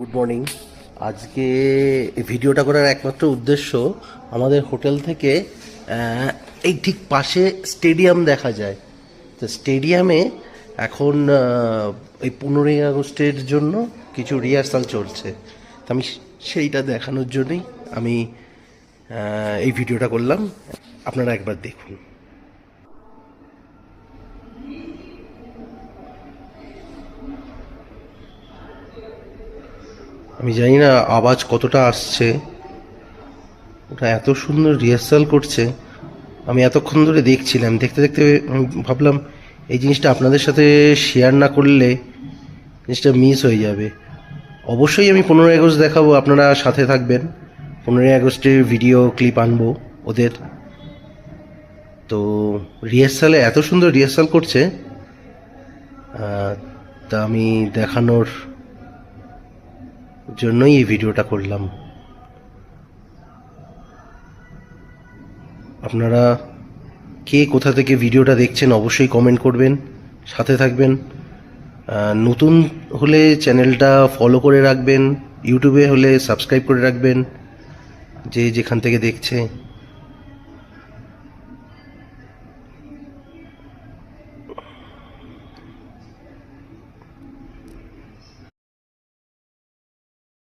Good morning. আজকে এই ভিডিওটা করার একমাত্র উদ্দেশ্য, আমাদের হোটেল থেকে এই ঠিক পাশে স্টেডিয়াম দেখা যায়। তো স্টেডিয়ামে এখন এই 15ই আগস্টের জন্য কিছু রিহার্সাল চলছে। তো আমি সেইটা দেখানোর জন্যই আমি এই ভিডিওটা করলাম। আপনারা একবার দেখুন। আমি জানি না আওয়াজ কতটা আসছে, ওটা এত সুন্দর রিহার্সাল করছে। আমি এতক্ষণ ধরে দেখছিলাম, দেখতে দেখতে আমি ভাবলাম এই জিনিসটা আপনাদের সাথে শেয়ার না করলে জিনিসটা মিস হয়ে যাবে। অবশ্যই আমি 15ই আগস্ট দেখাবো, আপনারা সাথে থাকবেন। 15ই আগস্টের ভিডিও ক্লিপ আনবো ওদের। তো রিহার্সালে এত সুন্দর রিহার্সাল করছে, তা আমি দেখানোর জন্যই এই ভিডিওটা করলাম। আপনারা কে কোথা থেকে ভিডিওটা দেখছেন অবশ্যই কমেন্ট করবেন, সাথে থাকবেন। নতুন হলে চ্যানেলটা ফলো করে রাখবেন, ইউটিউবে হলে সাবস্ক্রাইব করে রাখবেন যে যেখান থেকে দেখছে।